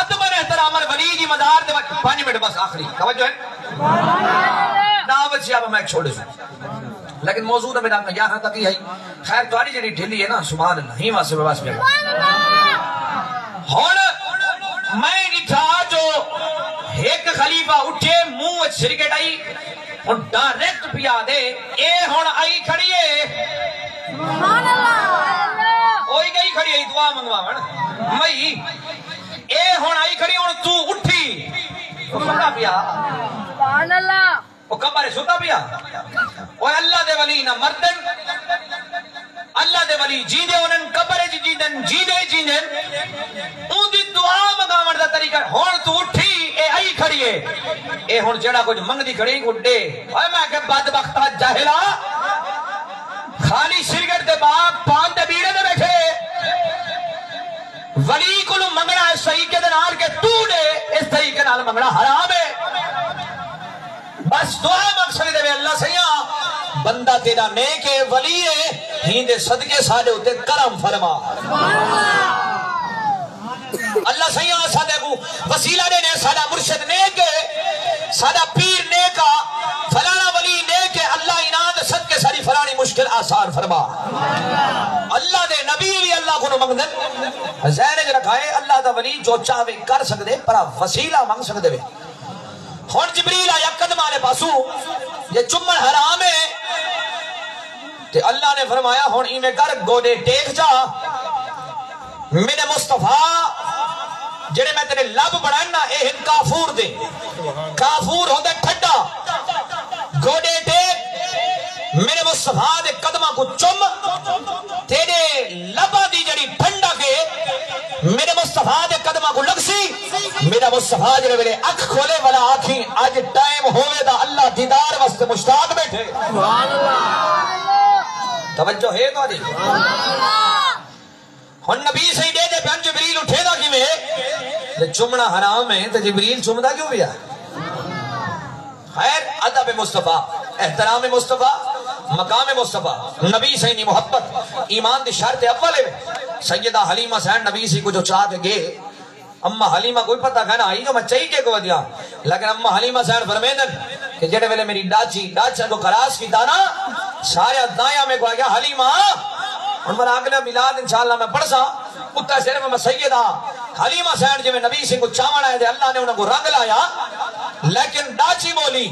Speaker 1: ادبر احترام ولی جی مزار دے 5 منٹ بس آخری توجہ ہے دعوت سے آپ میں ایک چھوڑے سو لیکن موضوع میں یہاں تک ہی ہے خیر تواری جنی ڈھلی ہے نا سبحان اللہ ہی واسے بواس میں ہون میں نٹھا جو ایک خلیفہ اٹھے منہ سرکٹ آئی اور ڈائریکٹ پیا دے اے ہون آئی کھڑی ہے سبحان اللہ اوئی گئی کھڑی ہے دعا منگوا مئی اے ہون آئی کھڑی ہون تو اٹھی تو سنا پیا سبحان اللہ وہ کمارے سوتا پیا وہ اللہ دے ولی نہ مردن دے ولی جیندے انہاں قبر وچ جیندن جیندے جیندن اون دی دعا منگاون دا طریقہ ہن تو اٹھی اے آئی کھڑی ہے اے ہن جڑا کچھ منگدی کھڑی گڈے اوے میں کہ بدبختا جاہلا خالی سرگٹ دے باپ پان دے بیڑے دے بیٹھے ولی کو منگنا ہے صحیح کے نال کہ تو دے اس طریقے نال منگنا حرام ہے بس دعا مقصد دے اللہ سیاں بندہ تیرا نیک ہے ولی ہے ہیندے صدقے ساڈے ہوتے کرم فرما اللہ سیاں ساڈے کو وسیلہ دینے ساڈا مرشد نیک ہے ساڈا پیر نیکا فلانا ولی نیک ہے اللہ انعام صدقے ساری فلانی مشکل آسان فرما اللہ دے نبی بھی اللہ کو منگدن ذہن وچ رکھائے اللہ دا ولی جو چاہے کر سکدے پر وسیلہ منگ سکدے وے ہن جبریل آیا قدم والے پاسو یہ چمن حرام ہے تے اللہ نے فرمایا ہن ایویں کر گوڈے ٹیک جا میرے مصطفیٰ جڑے میں تیرے لب بڑھانا اے ہن کافور دے کافور ہوندا ٹھڈا گوڈے ٹیک میرے مصطفیٰ دے قدماں کو چم تیرے لباں دی جڑی ٹھنڈا کے میرے مصطفیٰ دے قدماں کو لگ سی میرا مصطفیٰ جڑے ویلے اکھ کھولے والا آنکھیں اج ٹائم ہوئے دا اللہ دیدار واسطے مشتاق بیٹھے توجہ ہے تو دی ہن نبی صحیح دے دے پہن جبریل اٹھے دا کیویں تے چمنا حرام ہے تے جبریل چمدا کیوں پیا خیر ادب مصطفیٰ احترام مصطفیٰ مقام مصطفیٰ نبی صحیح محبت ایمان دی شرط اول ہے سیدہ حلیمہ سین نبی سی کو جو چاہ کے گئے اما حلیمہ کوئی پتہ کہنا آئی جو میں چاہی کے کو دیا لیکن اما حلیمہ سین فرمیدن کہ جڑے ویلے میری ڈاچا کو خراس کی دانا سارے دائیاں میں کو آگیا حلیمہ ان پر اگلے میلاد انشاءاللہ میں پڑھ سا اتنا صرف میں سیدہ حلیمہ سین جو میں نبی سے کو چاوڑا ہے دے اللہ نے انہوں کو رنگ لایا لیکن ڈاچی بولی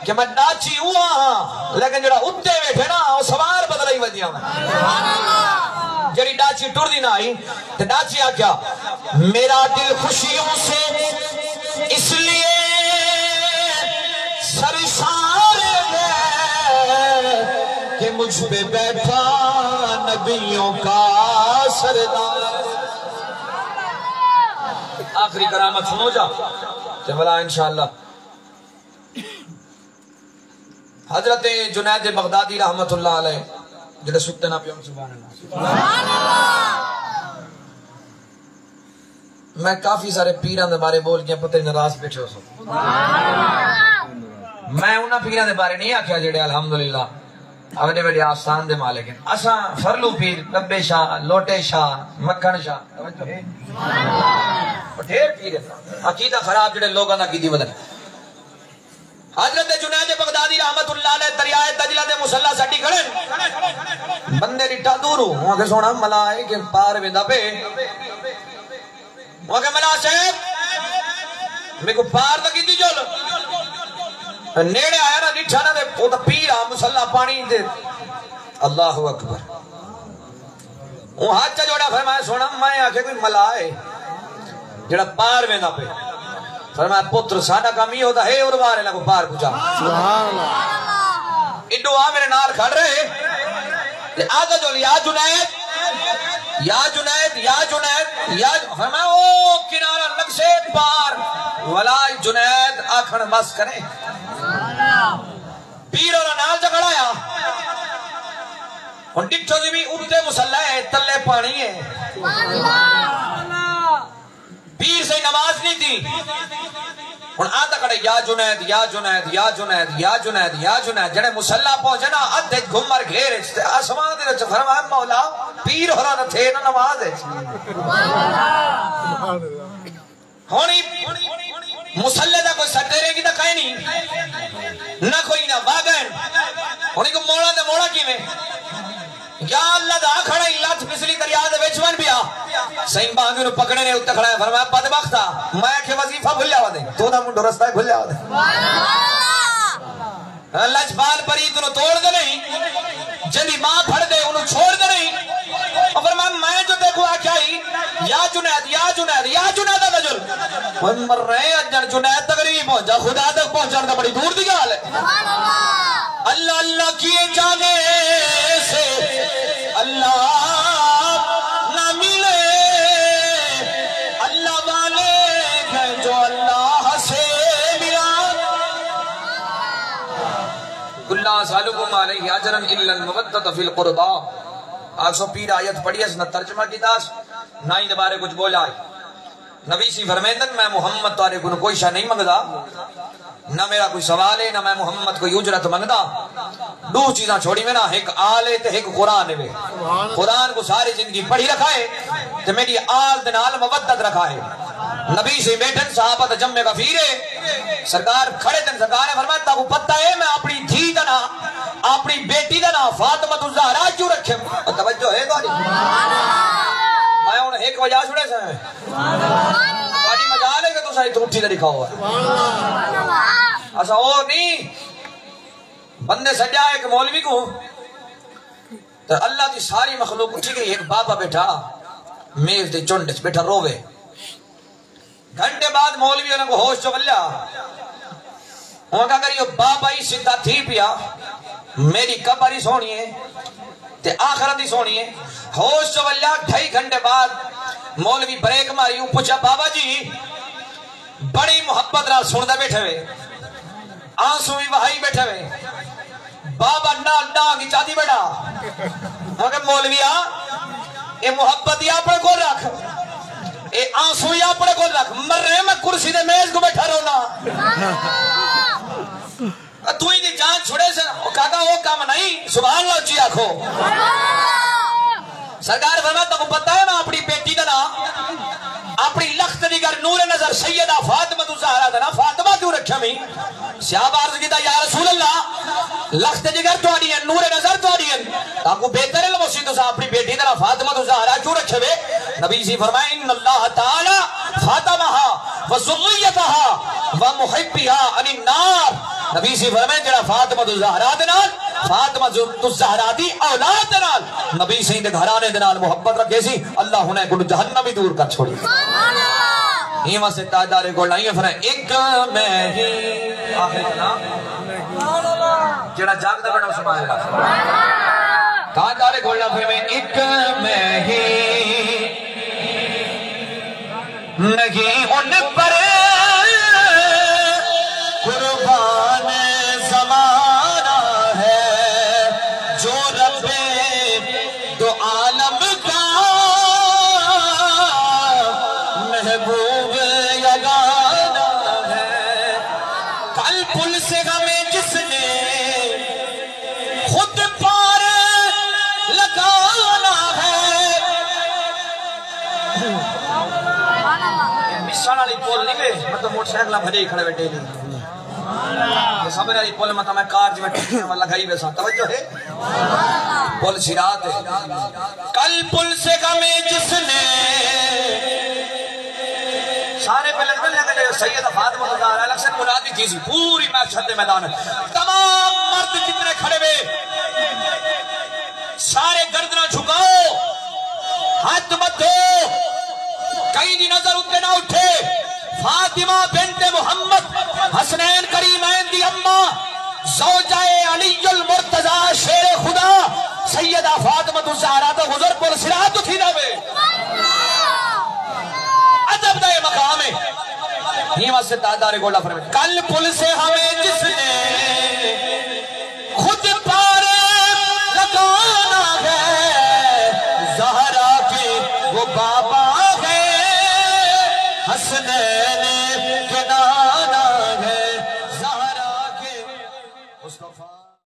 Speaker 1: کہ میں ڈاچی ہوا ہاں لیکن جڑا اتے بیٹھے نا وہ سوار بدلائی ودیا میں جڑی ڈاچی ٹر دی نہ آئی تو ڈاچی آکیا میرا دل خوشیوں سے اس لیے سرشار ہے کہ مجھ پہ بیٹھا نبیوں کا سردار آخری کرامت سنو جا تو بلا انشاءاللہ حضرت جنید بغدادی رحمت اللہ علیہ جڑے سکتے نہ پیوں سبحان اللہ میں کافی سارے پیران دے بارے بول گیا پتہ ناراض بیٹھے ہو سو میں انہاں پیران دے بارے نہیں آکھیا جڑے الحمدللہ اپنے بڑے آستان دے مالک ہیں اساں فرلو پیر کبے شاہ لوٹے شاہ مکھن شاہ ڈھیر پیر عقیدہ خراب جڑے لوگاں دا کیتی ودن حضرت جنید بغدادی رحمت اللہ علیہ دریائے دجلہ دے مصلی سٹی کھڑے بندے ڈٹھا دور ہوں کہ سونا ملائے کہ پار ویندا پے وہ کہ ملا صاحب میں کو پار دا کیتی جول نیڑے آیا نا ڈٹھا نا دے او تے پیر مصلی پانی دے اللہ اکبر وہ ہاتھ جوڑا فرمایا سونا میں آکھے کوئی ملائے جڑا پار ویندا پے فرمایا پتر ساڈا کام یہ ہوتا ہے اور بارے لگو پار پہنچا سبحان اللہ اڈو آ میرے نال کھڑ رہے آگے جو یا جنید یا جنید یا جنید یا فرمایا او کنارہ لگ سے پار ولا جنید آکھن بس کرے پیر اور نال جگڑایا ہن ڈٹھو دی بھی اٹھتے مصلی ہے تلے پانی ہے پیر سے نماز نہیں تھی ہن آتا کڑے یا جنید یا جنید یا جنید یا جنید یا جنید جڑے مصلی پہنچے نا ادھے گھمر گھیرے آسمان دے وچ فرمایا مولا پیر ہورا نہ تھے نہ نماز ہے ہونی مصلی دا کوئی سٹیرے کی نہ کہیں نہیں نہ کوئی نہ واگن ہونی کو موڑا دے موڑا کی میں یا اللہ دا کھڑا لاتھ پسلی دریا دے وچ ون بیا صحیح باندھی نو پکڑنے نے اتنے کھڑا ہے فرمایا بدبختا میں کہ وظیفہ بھول جاوا دے تو دا منڈو رستہ بھول جاوا دے اللہ جبال پری تو توڑ دے نہیں جلی ماں پھڑ دے انہوں چھوڑ دے نہیں اور فرمایا میں جو دیکھو آکھائی یا جنید یا جنید یا جنید رجل وہ مر رہے ہیں جنید تک نہیں پہنچا خدا تک پہنچا دا بڑی دور دی گال ہے اللہ اللہ کیے جانے سے اللہ وما سالکم علیہ اجرا الا المودۃ فی القربى. آپ سو پیر آیت پڑھی اس نہ ترجمہ کی داس نہ ہی دوبارے کچھ بولا ہے. نبی سی فرمیندن میں محمد تارے کو کوئی شاہ نہیں منگدا، نہ میرا کوئی سوال ہے، نہ میں محمد کوئی اجرت منگدا. دو چیزاں چھوڑی میں نا، ایک آل ہے تے ایک قرآن ہے. قرآن کو ساری زندگی پڑھی رکھا ہے تے میری آل دے نال مودت رکھا ہے. نبی سے بیٹھن صحابہ تے جمع غفیر ہے، سرکار کھڑے تن سرکار نے فرمایا تا کو پتہ ہے میں اپنی دھی دا نا اپنی بیٹی دا نا فاطمہ الزہرا کیوں رکھے؟ توجہ ہے تاری میں انہیں ایک وجہ چھوڑے سے میں باری مجال ہے کہ تو ساری تروٹھی دے لکھا ہوا ہے. ایسا اور نہیں بندے سجا ایک مولوی کو تو اللہ دی ساری مخلوق اٹھی گئی. ایک بابا بیٹھا میز دے چونڈے بیٹھا روے. گھنٹے بعد مولوی انہوں کو ہوش چولیا وہاں کہا کریو بابا ہی سدھا تھی پیا میری قبر ہی سونی ہے تے آخرت ہی سونی ہے. ہوش چولیا 2.5 گھنٹے بعد مولوی بریک ماری پوچھا بابا جی بڑی محبت رہا سن دے بیٹھے ہوئے آنسو بھی وہائی بیٹھے ہوئے. بابا نا کی چاہتی بیٹھا وہاں کہ مولویا اے محبت ہی اپنے کو رکھ اے آنسو ہی اپنے کو رکھ مر رہے میں کرسی دے میز کو بیٹھا رونا تو ہی دی جان چھوڑے سے کہا وہ کام نہیں. سبحان اللہ چی آکھو. سرکار فرمایا تو پتہ ہے میں اپنی بیٹی دا نا اپنی لخت دیگر نور نظر سیدہ فاطمہ الزہرا دا نا فاطمہ کیوں رکھا میں؟ صحابہ عرض کیتا یا رسول اللہ لخت دیگر تو آڑی ہیں نور نظر تو آڑی ہیں تاکو بہتر ہے لمسی تو اپنی بیٹی دا نا فاطمہ الزہرا کیوں رکھے ہوئے؟ نبی سی فرمائے ان اللہ تعالی فاطمہا وذریتہا ومحبہا عن النار. نبی سی فرمائے جڑا فاطمہ الزہرا دے نال فاطمہ الزہرا دی اولاد دے نال نبی سی دے گھرانے دے نال محبت رکھے سی اللہ انہیں کو جہنمی دور کر چھوڑی. ایمان سے تاجدارے گوڑ نہیں ہے فرمائے ایک میں ہی آخر کلام جڑا جاگ دے بیٹھا سمائے گا. تاجدارے گوڑ نہیں فرمائے ایک میں ہی نہیں ان پر قربان زمانہ ہے جو رب دو عالم کا محبوب یگانہ ہے. کل پل سے ہمیں جس نے خود پار لگانا ہے. مشان علی پول نہیں گئے مطلب موٹر سائیکلہ بھرے ہی کھڑے بیٹھے نہیں یہ سب علی پول مطلب میں کار جو بیٹھے ہیں لگائی بیسا توجہ ہے پول سرات ہے. کل پل سے ہمیں جس نے سارے پہلے لگے سیدہ فاطمہ الزہرا الگ سے منادی تھی سی پوری محشر میدان ہے. تمام مرد جتنے کھڑے ہوئے سارے گردنہ جھکاؤ ہاتھ مت دو کئی دی نظر اتنے نہ اٹھے. فاطمہ بنت محمد حسنین کریمین دی اممہ زوجہ علی المرتضی شیر خدا سیدہ فاطمہ الزہرا تو حضور پر سرات تھی نہ بے عجب دے مقام ہے. ہیمہ سے تاجدارے گوڑا فرمائے کل پل سے ہمیں جس نے خود پار لگانا ہے زہرا کے وہ بابا ہے حسنین